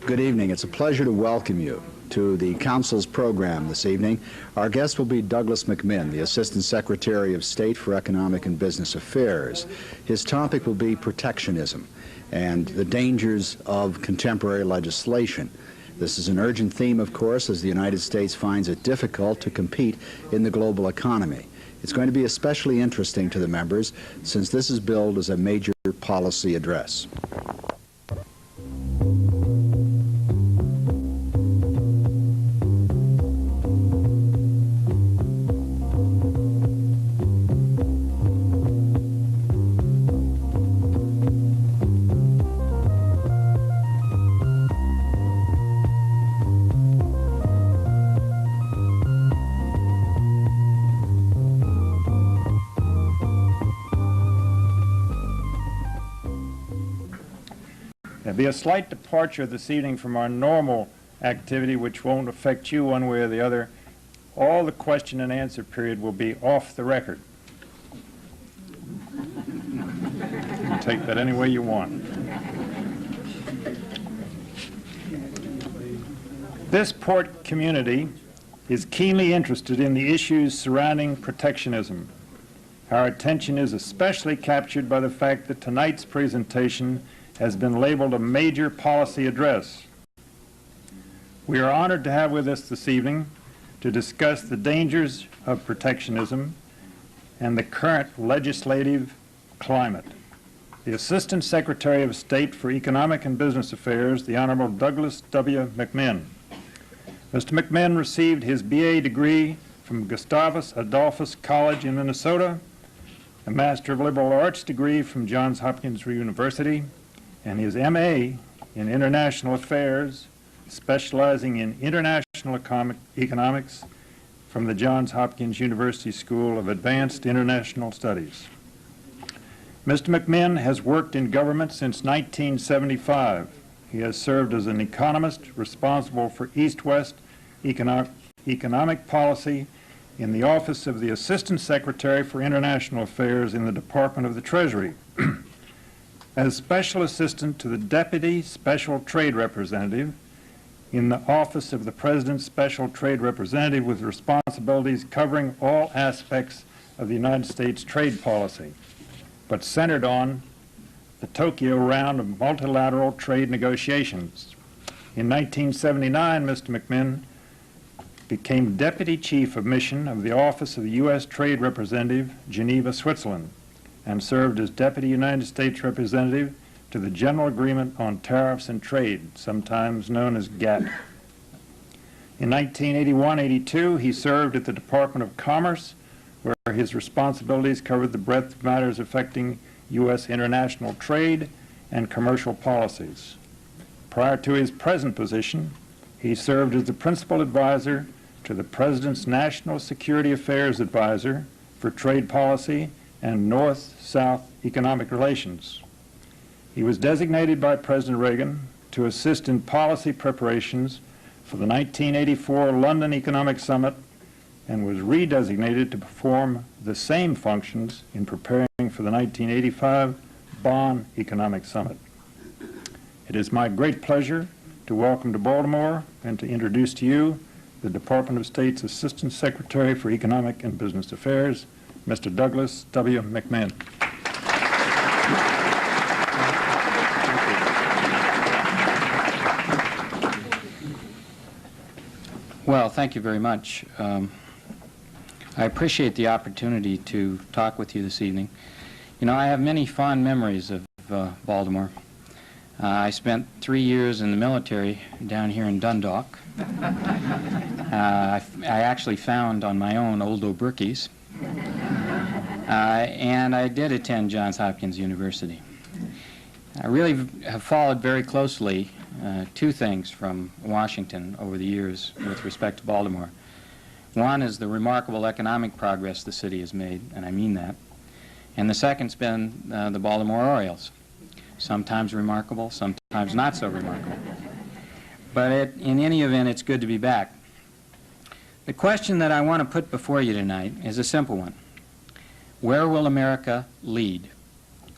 Good evening. It's a pleasure to welcome you to the Council's program this evening. Our guest will be Douglas Mcminn, the Assistant Secretary of State for Economic and Business Affairs. His topic will be protectionism and the dangers of contemporary legislation. This is an urgent theme, of course, as the United States finds it difficult to compete in the global economy. It's going to be especially interesting to the members since this is billed as a major policy address. There'll be a slight departure this evening from our normal activity, which won't affect you one way or the other. All the question and answer period will be off the record. You can take that any way you want. This port community is keenly interested in the issues surrounding protectionism. Our attention is especially captured by the fact that tonight's presentation has been labeled a major policy address. We are honored to have with us this evening to discuss the dangers of protectionism and the current legislative climate. The Assistant Secretary of State for Economic and Business Affairs, the Honorable Douglas W. Mcminn. Mr. Mcminn received his BA degree from Gustavus Adolphus College in Minnesota, a Master of Liberal Arts degree from Johns Hopkins University, and his MA in International Affairs, specializing in International Economics from the Johns Hopkins University School of Advanced International Studies. Mr. Mcminn has worked in government since 1975. He has served as an economist responsible for East-West economic policy in the Office of the Assistant Secretary for International Affairs in the Department of the Treasury. As Special Assistant to the Deputy Special Trade Representative in the Office of the President's Special Trade Representative with responsibilities covering all aspects of the United States trade policy, but centered on the Tokyo round of multilateral trade negotiations. In 1979, Mr. Mcminn became Deputy Chief of Mission of the Office of the U.S. Trade Representative, Geneva, Switzerland, and served as Deputy United States Representative to the General Agreement on Tariffs and Trade, sometimes known as GATT. In 1981-82, he served at the Department of Commerce, where his responsibilities covered the breadth of matters affecting U.S. international trade and commercial policies. Prior to his present position, he served as the Principal Advisor to the President's National Security Affairs Advisor for Trade Policy and North-South Economic Relations. He was designated by President Reagan to assist in policy preparations for the 1984 London Economic Summit and was redesignated to perform the same functions in preparing for the 1985 Bonn Economic Summit. It is my great pleasure to welcome to Baltimore and to introduce to you the Department of State's Assistant Secretary for Economic and Business Affairs, Mr. Douglas W. Mcminn. Well, thank you very much. I appreciate the opportunity to talk with you this evening. You know, I have many fond memories of Baltimore. I spent 3 years in the military down here in Dundalk. I actually found on my own old O'Brickies. And I did attend Johns Hopkins University. I really have followed very closely two things from Washington over the years with respect to Baltimore. One is the remarkable economic progress the city has made, and I mean that. And the second's been the Baltimore Orioles. Sometimes remarkable, sometimes not so remarkable. But in any event, it's good to be back. The question that I want to put before you tonight is a simple one. Where will America lead?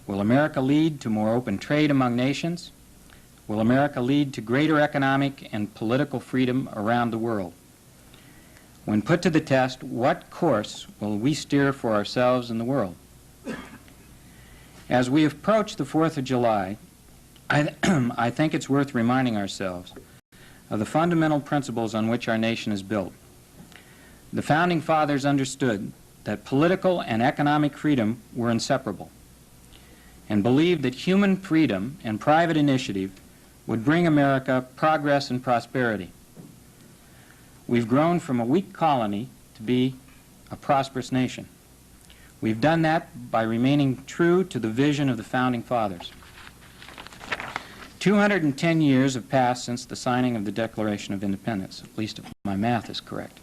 Will America lead to more open trade among nations? will America lead to greater economic and political freedom around the world? When put to the test, what course will we steer for ourselves and the world? As we approach the 4th of July, I think it's worth reminding ourselves of the fundamental principles on which our nation is built. The Founding Fathers understood that political and economic freedom were inseparable and believed that human freedom and private initiative would bring America progress and prosperity. We've grown from a weak colony to be a prosperous nation. We've done that by remaining true to the vision of the Founding Fathers. 210 years have passed since the signing of the Declaration of Independence, at least if my math is correct.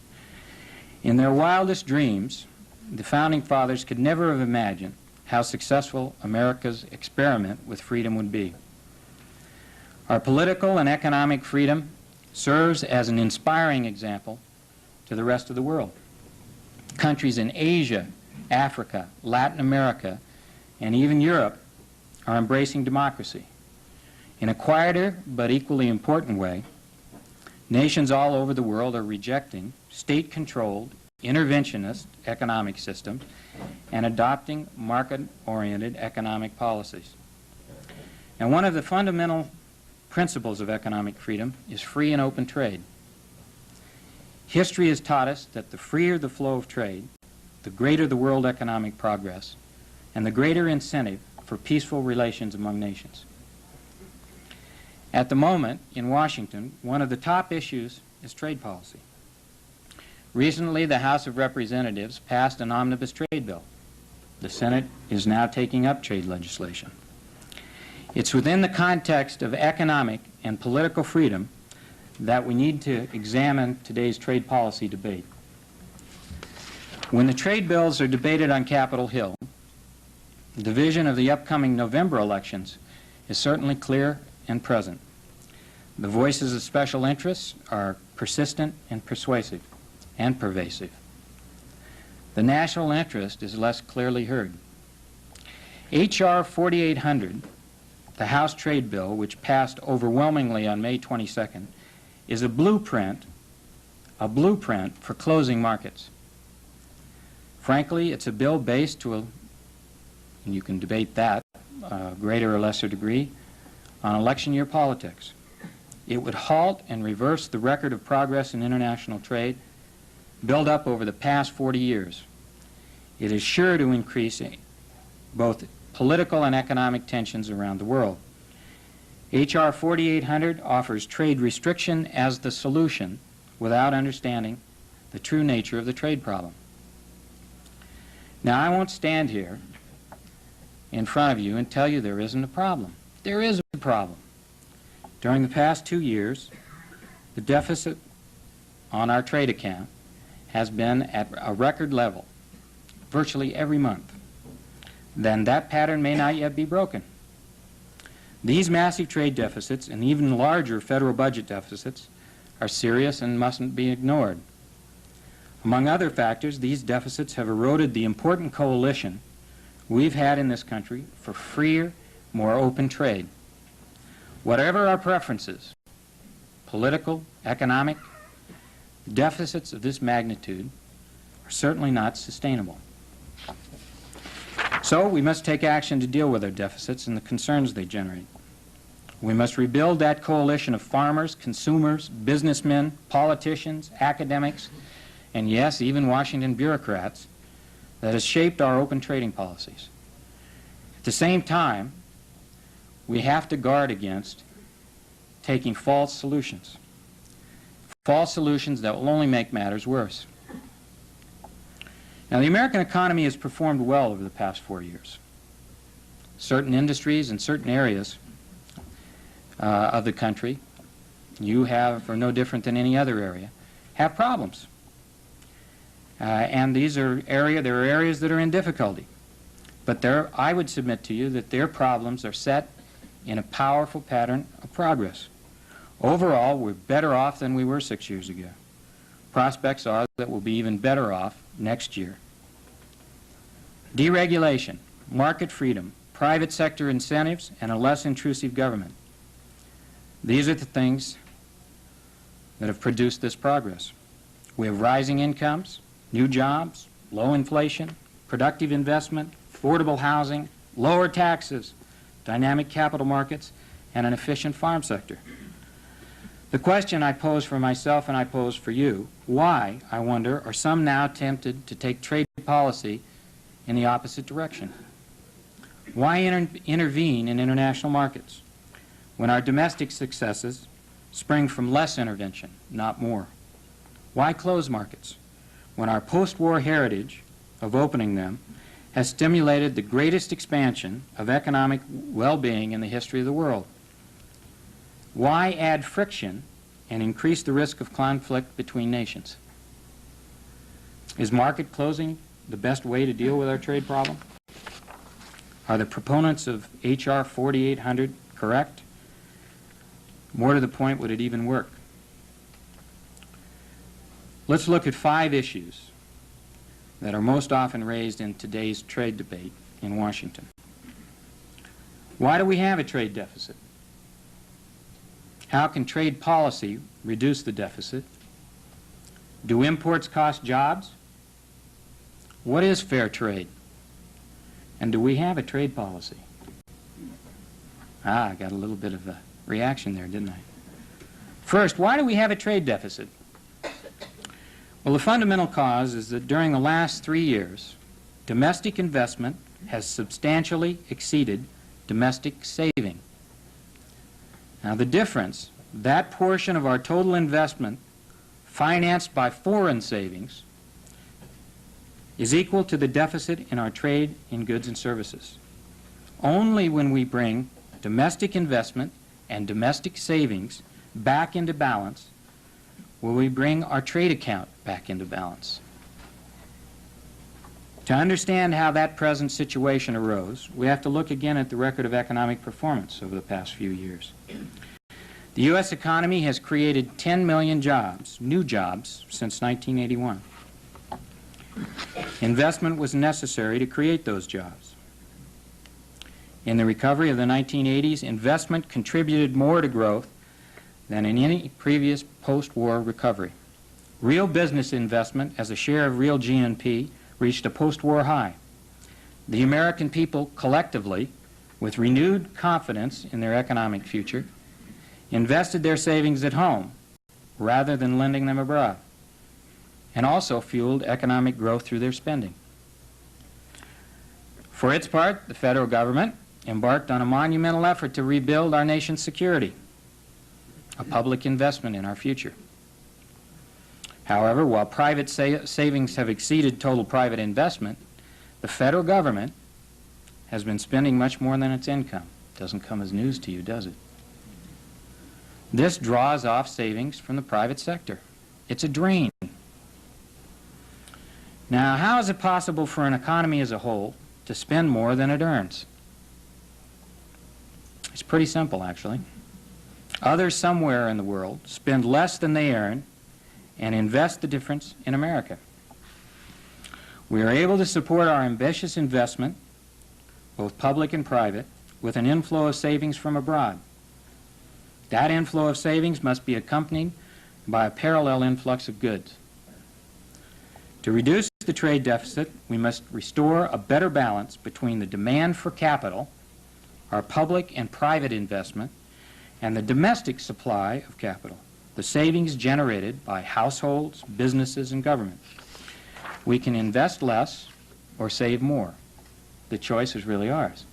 In their wildest dreams, the Founding Fathers could never have imagined how successful America's experiment with freedom would be. Our political and economic freedom serves as an inspiring example to the rest of the world. Countries in Asia, Africa, Latin America, and even Europe are embracing democracy. In a quieter but equally important way, nations all over the world are rejecting state-controlled, interventionist economic systems and adopting market-oriented economic policies. And one of the fundamental principles of economic freedom is free and open trade. History has taught us that the freer the flow of trade, the greater the world economic progress, and the greater incentive for peaceful relations among nations. At the moment, in Washington, one of the top issues is trade policy. Recently, the House of Representatives passed an omnibus trade bill. The Senate is now taking up trade legislation. It's within the context of economic and political freedom that we need to examine today's trade policy debate. When the trade bills are debated on Capitol Hill, the vision of the upcoming November elections is certainly clear and present. The voices of special interests are persistent and persuasive and pervasive. The national interest is less clearly heard. H.R. 4800, the House trade bill, which passed overwhelmingly on May 22nd, is a blueprint for closing markets. Frankly, it's a bill based to and you can debate that, greater or lesser degree, on election year politics. It would halt and reverse the record of progress in international trade built up over the past 40 years. It is sure to increase both political and economic tensions around the world. H.R. 4800 offers trade restriction as the solution without understanding the true nature of the trade problem. Now, I won't stand here in front of you and tell you there isn't a problem. There is a problem. During the past 2 years, the deficit on our trade account has been at a record level virtually every month. Then that pattern may not yet be broken. These massive trade deficits and even larger federal budget deficits are serious and mustn't be ignored. Among other factors, these deficits have eroded the important coalition we've had in this country for freer, more open trade. Whatever our preferences, political, economic, deficits of this magnitude are certainly not sustainable. So we must take action to deal with our deficits and the concerns they generate. We must rebuild that coalition of farmers, consumers, businessmen, politicians, academics, and yes, even Washington bureaucrats that has shaped our open trading policies. At the same time, we have to guard against taking false solutions that will only make matters worse. Now, the American economy has performed well over the past 4 years. Certain industries and certain areas of the country, you have, or no different than any other area, have problems. And there are areas that are in difficulty. But I would submit to you that their problems are set in a powerful pattern of progress. Overall, we're better off than we were 6 years ago. Prospects are that we'll be even better off next year. Deregulation, market freedom, private sector incentives, and a less intrusive government. These are the things that have produced this progress. We have rising incomes, new jobs, low inflation, productive investment, affordable housing, lower taxes, dynamic capital markets, and an efficient farm sector. The question I pose for myself and I pose for you, why, I wonder, are some now tempted to take trade policy in the opposite direction? Why intervene in international markets when our domestic successes spring from less intervention, not more? Why close markets when our post-war heritage of opening them has stimulated the greatest expansion of economic well-being in the history of the world? Why add friction and increase the risk of conflict between nations? Is market closing the best way to deal with our trade problem? Are the proponents of H.R. 4800 correct? More to the point, would it even work? Let's look at 5 issues that are most often raised in today's trade debate in Washington. Why do we have a trade deficit? How can trade policy reduce the deficit? Do imports cost jobs? What is fair trade? And do we have a trade policy? I got a little bit of a reaction there, didn't I? First, why do we have a trade deficit? Well, the fundamental cause is that during the last 3 years, domestic investment has substantially exceeded domestic saving. Now, the difference, that portion of our total investment financed by foreign savings, is equal to the deficit in our trade in goods and services. Only when we bring domestic investment and domestic savings back into balance will we bring our trade account back into balance. To understand how that present situation arose, we have to look again at the record of economic performance over the past few years. The U.S. economy has created 10 million jobs, new jobs, since 1981. Investment was necessary to create those jobs. In the recovery of the 1980s, investment contributed more to growth than in any previous post-war recovery. Real business investment as a share of real GNP reached a post-war high. The American people collectively, with renewed confidence in their economic future, invested their savings at home rather than lending them abroad, and also fueled economic growth through their spending. For its part, the federal government embarked on a monumental effort to rebuild our nation's security, a public investment in our future. However, while private savings have exceeded total private investment, the federal government has been spending much more than its income. Doesn't come as news to you, does it? This draws off savings from the private sector. It's a drain. Now, how is it possible for an economy as a whole to spend more than it earns? It's pretty simple, actually. Others somewhere in the world spend less than they earn and invest the difference in America. We are able to support our ambitious investment, both public and private, with an inflow of savings from abroad. That inflow of savings must be accompanied by a parallel influx of goods. To reduce the trade deficit, we must restore a better balance between the demand for capital, our public and private investment, and the domestic supply of capital, the savings generated by households, businesses, and government. We can invest less or save more. The choice is really ours.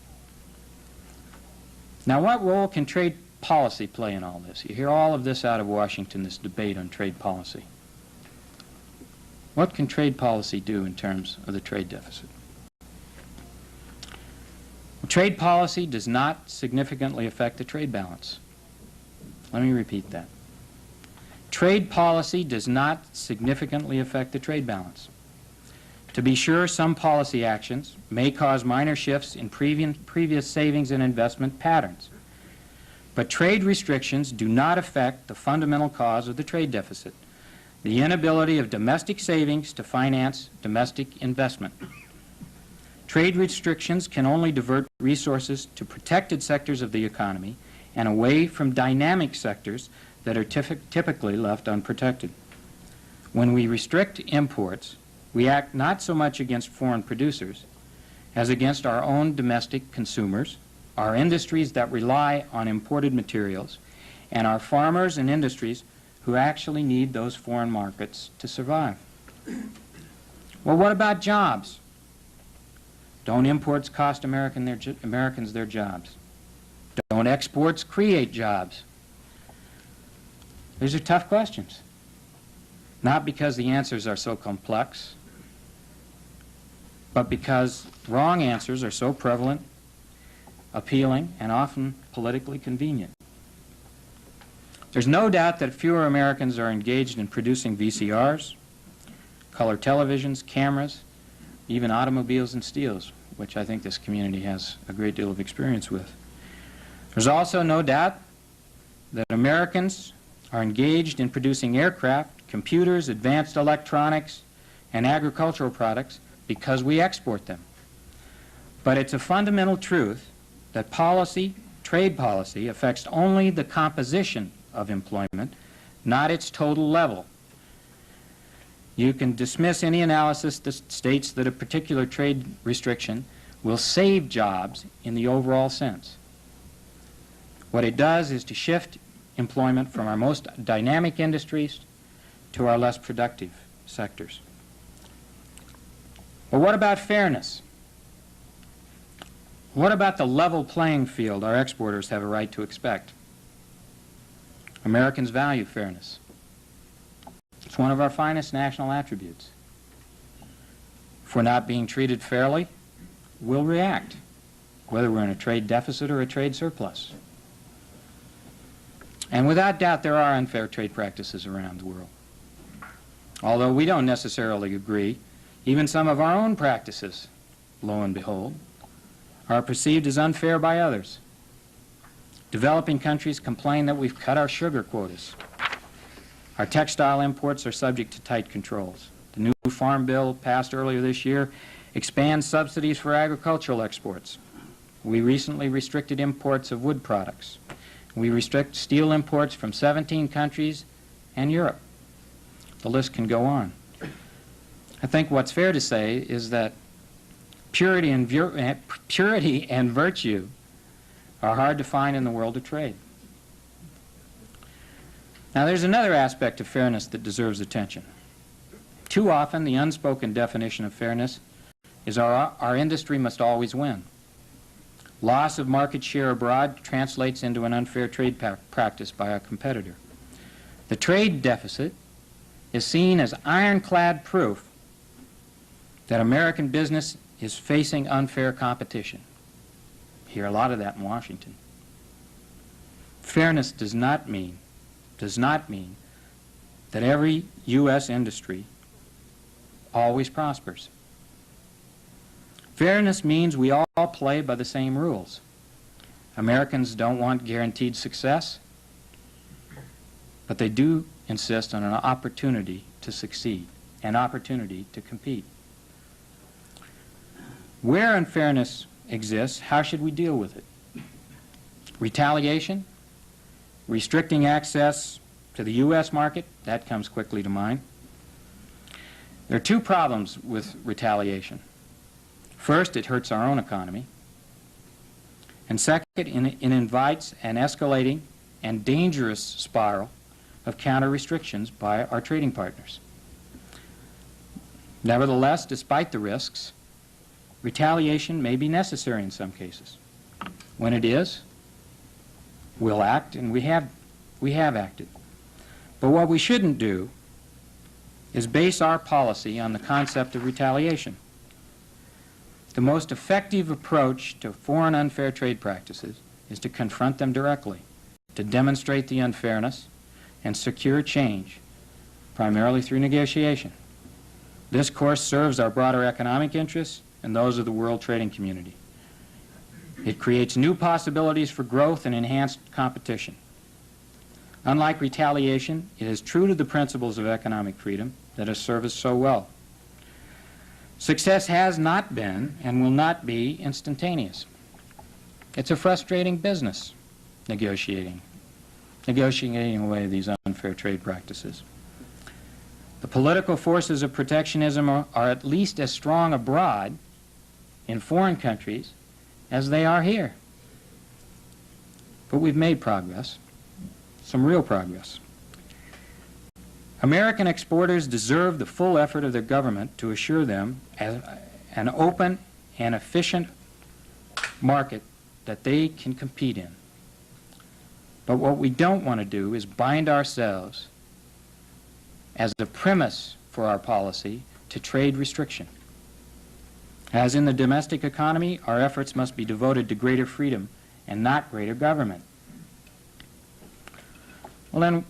Now, what role can trade policy play in all this? You hear all of this out of Washington, this debate on trade policy. What can trade policy do in terms of the trade deficit? Well, trade policy does not significantly affect the trade balance. Let me repeat that. Trade policy does not significantly affect the trade balance. To be sure, some policy actions may cause minor shifts in previous savings and investment patterns. But trade restrictions do not affect the fundamental cause of the trade deficit, the inability of domestic savings to finance domestic investment. Trade restrictions can only divert resources to protected sectors of the economy and away from dynamic sectors that are typically left unprotected. When we restrict imports, we act not so much against foreign producers as against our own domestic consumers, our industries that rely on imported materials, and our farmers and industries who actually need those foreign markets to survive. Well, what about jobs? Don't imports cost Americans their jobs? Don't exports create jobs? These are tough questions. Not because the answers are so complex, but because wrong answers are so prevalent, appealing, and often politically convenient. There's no doubt that fewer Americans are engaged in producing VCRs, color televisions, cameras, even automobiles and steels, which I think this community has a great deal of experience with. There's also no doubt that Americans are engaged in producing aircraft, computers, advanced electronics, and agricultural products because we export them. But it's a fundamental truth that policy, trade policy, affects only the composition of employment, not its total level. You can dismiss any analysis that states that a particular trade restriction will save jobs in the overall sense. What it does is to shift employment from our most dynamic industries to our less productive sectors. But what about fairness? What about the level playing field our exporters have a right to expect? Americans value fairness. It's one of our finest national attributes. If we're not being treated fairly, we'll react, whether we're in a trade deficit or a trade surplus. And without doubt, there are unfair trade practices around the world. Although we don't necessarily agree, even some of our own practices, lo and behold, are perceived as unfair by others. Developing countries complain that we've cut our sugar quotas. Our textile imports are subject to tight controls. The new Farm Bill passed earlier this year expands subsidies for agricultural exports. We recently restricted imports of wood products. We restrict steel imports from 17 countries and Europe. The list can go on. I think what's fair to say is that purity and virtue are hard to find in the world of trade. Now, there's another aspect of fairness that deserves attention. Too often, the unspoken definition of fairness is our industry must always win. Loss of market share abroad translates into an unfair trade practice by our competitor. The trade deficit is seen as ironclad proof that American business is facing unfair competition. Hear a lot of that in Washington. Fairness does not mean that every U.S. industry always prospers. Fairness means we all play by the same rules. Americans don't want guaranteed success, but they do insist on an opportunity to succeed, an opportunity to compete. Where unfairness exists, how should we deal with it? Retaliation? Restricting access to the U.S. market? That comes quickly to mind. There are two problems with retaliation. First, it hurts our own economy. And second, it invites an escalating and dangerous spiral of counter-restrictions by our trading partners. Nevertheless, despite the risks, retaliation may be necessary in some cases. When it is, we'll act, and we have acted. But what we shouldn't do is base our policy on the concept of retaliation. The most effective approach to foreign unfair trade practices is to confront them directly, to demonstrate the unfairness, and secure change, primarily through negotiation. This course serves our broader economic interests and those of the world trading community. It creates new possibilities for growth and enhanced competition. Unlike retaliation, it is true to the principles of economic freedom that has served us so well. Success has not been and will not be instantaneous. It's a frustrating business. negotiating away these unfair trade practices. The political forces of protectionism are at least as strong abroad in foreign countries as they are here. But we've made progress, some real progress. American exporters deserve the full effort of their government to assure them an open and efficient market that they can compete in. But what we don't want to do is bind ourselves as the premise for our policy to trade restriction. As in the domestic economy, our efforts must be devoted to greater freedom and not greater government. Well then,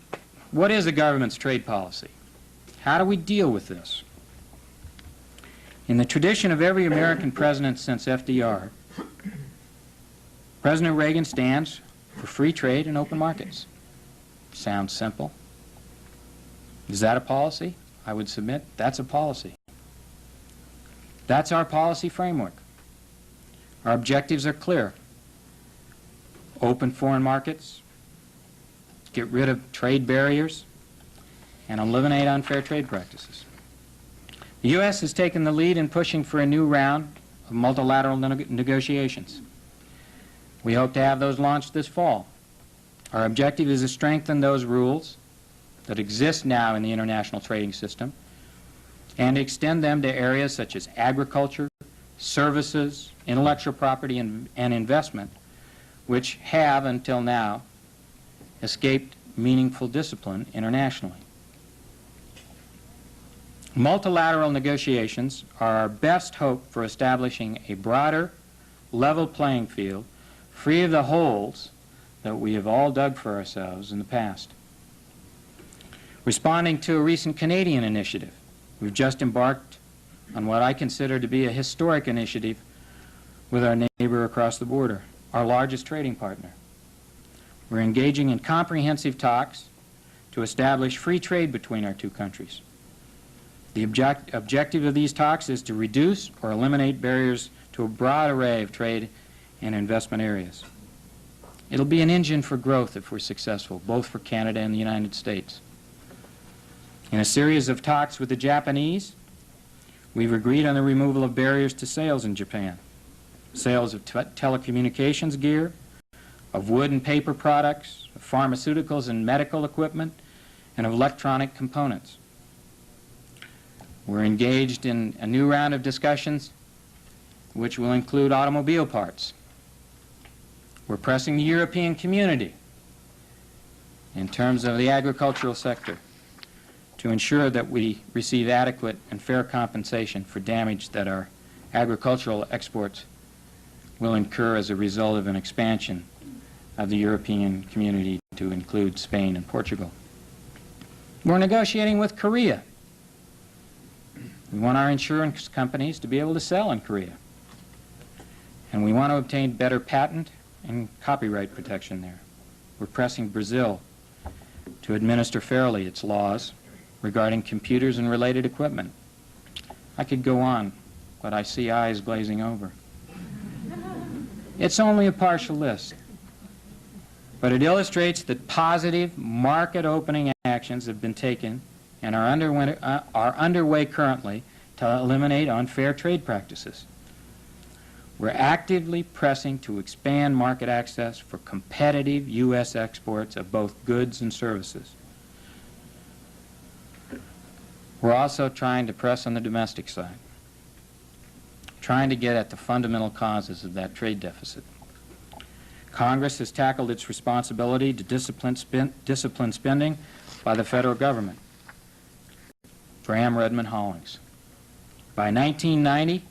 what is the government's trade policy? How do we deal with this? In the tradition of every American president since FDR, President Reagan stands for free trade and open markets. Sounds simple. Is that a policy? I would submit that's a policy. That's our policy framework. Our objectives are clear. Open foreign markets, get rid of trade barriers, and eliminate unfair trade practices. The U.S. has taken the lead in pushing for a new round of multilateral negotiations. We hope to have those launched this fall. Our objective is to strengthen those rules that exist now in the international trading system and extend them to areas such as agriculture, services, intellectual property, and investment, which have, until now, escaped meaningful discipline internationally. Multilateral negotiations are our best hope for establishing a broader, level playing field, free of the holes that we have all dug for ourselves in the past. Responding to a recent Canadian initiative, we've just embarked on what I consider to be a historic initiative with our neighbor across the border, our largest trading partner. We're engaging in comprehensive talks to establish free trade between our two countries. The objective of these talks is to reduce or eliminate barriers to a broad array of trade and investment areas. It'll be an engine for growth if we're successful, both for Canada and the United States. In a series of talks with the Japanese, we've agreed on the removal of barriers to sales in Japan, sales of telecommunications gear, of wood and paper products, of pharmaceuticals and medical equipment, and of electronic components. We're engaged in a new round of discussions which will include automobile parts. We're pressing the European community in terms of the agricultural sector to ensure that we receive adequate and fair compensation for damage that our agricultural exports will incur as a result of an expansion of the European community to include Spain and Portugal. We're negotiating with Korea. We want our insurance companies to be able to sell in Korea. And we want to obtain better patent and copyright protection there. We're pressing Brazil to administer fairly its laws regarding computers and related equipment. I could go on, but I see eyes glazing over. It's only a partial list, but it illustrates that positive market-opening actions have been taken and are underway currently to eliminate unfair trade practices. We're actively pressing to expand market access for competitive U.S. exports of both goods and services. We're also trying to press on the domestic side, trying to get at the fundamental causes of that trade deficit. Congress has tackled its responsibility to discipline spending by the federal government. Graham Redmond Hollings. By 1990,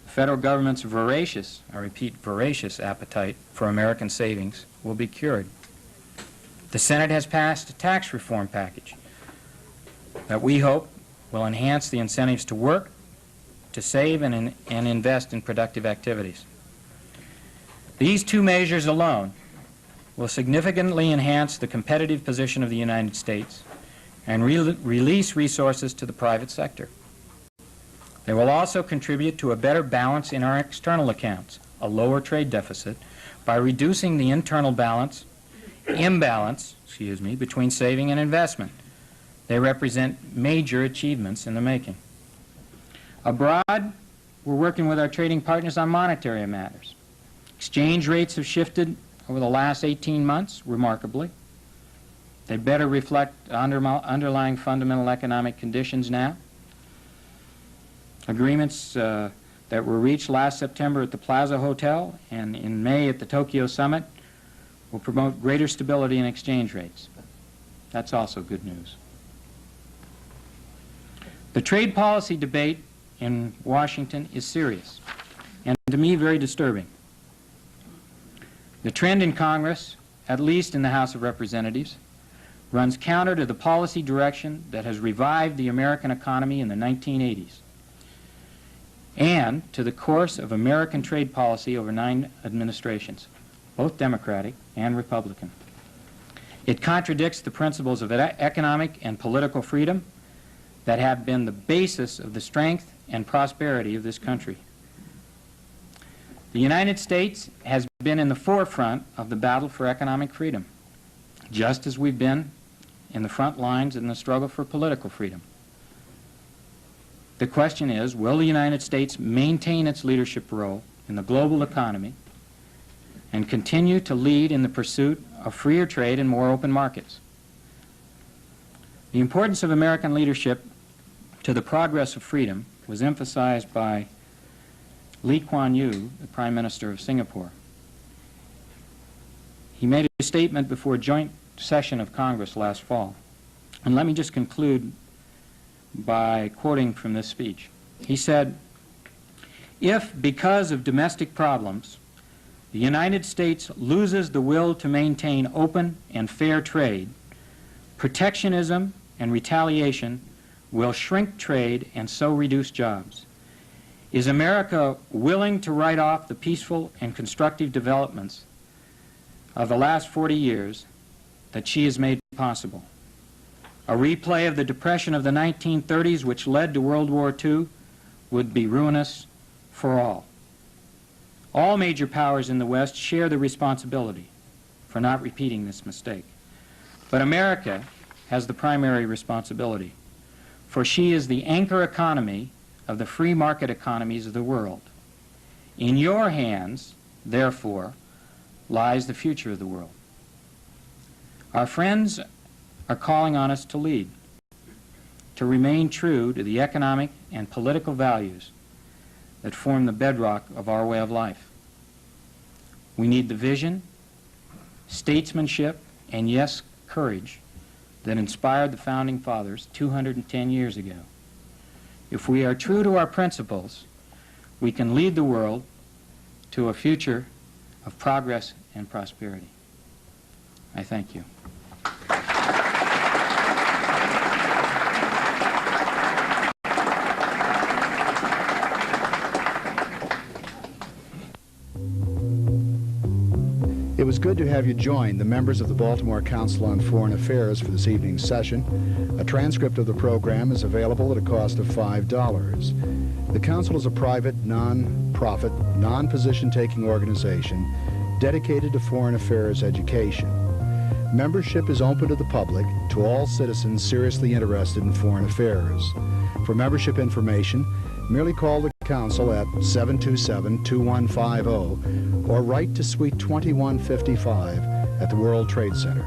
the federal government's voracious, I repeat, voracious appetite for American savings will be cured. The Senate has passed a tax reform package that we hope will enhance the incentives to work, to save, and invest in productive activities. These two measures alone will significantly enhance the competitive position of the United States and release resources to the private sector. They will also contribute to a better balance in our external accounts, a lower trade deficit, by reducing the internal imbalance between saving and investment. They represent major achievements in the making. Abroad, we're working with our trading partners on monetary matters. Exchange rates have shifted over the last 18 months remarkably. They better reflect underlying fundamental economic conditions now. Agreements that were reached last September at the Plaza Hotel and in May at the Tokyo Summit will promote greater stability in exchange rates. That's also good news. The trade policy debate in Washington is serious and to me very disturbing. The trend in Congress, at least in the House of Representatives, runs counter to the policy direction that has revived the American economy in the 1980s and to the course of American trade policy over 9 administrations, both Democratic and Republican. It contradicts the principles of economic and political freedom that have been the basis of the strength and prosperity of this country. The United States has been in the forefront of the battle for economic freedom, just as we've been in the front lines in the struggle for political freedom. The question is, will the United States maintain its leadership role in the global economy and continue to lead in the pursuit of freer trade and more open markets? The importance of American leadership to the progress of freedom was emphasized by Lee Kuan Yew, the Prime Minister of Singapore. He made a statement before a joint session of Congress last fall. And let me just conclude by quoting from this speech. He said, "If, because of domestic problems, the United States loses the will to maintain open and fair trade, protectionism and retaliation will shrink trade and so reduce jobs. Is America willing to write off the peaceful and constructive developments of the last 40 years that she has made possible? A replay of the Depression of the 1930s, which led to World War II, would be ruinous for all. All major powers in the West share the responsibility for not repeating this mistake. But America has the primary responsibility, for she is the anchor economy of the free market economies of the world. In your hands, therefore, lies the future of the world. Our friends are calling on us to lead, to remain true to the economic and political values that form the bedrock of our way of life. We need the vision, statesmanship, and yes, courage that inspired the Founding Fathers 210 years ago. If we are true to our principles, we can lead the world to a future of progress and prosperity. I thank you. It was good to have you join the members of the Baltimore Council on Foreign Affairs for this evening's session. A transcript of the program is available at a cost of $5. The Council is a private, non-profit, non-position-taking organization dedicated to foreign affairs education. Membership is open to the public, to all citizens seriously interested in foreign affairs. For membership information, merely call the Council at 727-2150 or write to Suite 2155 at the World Trade Center.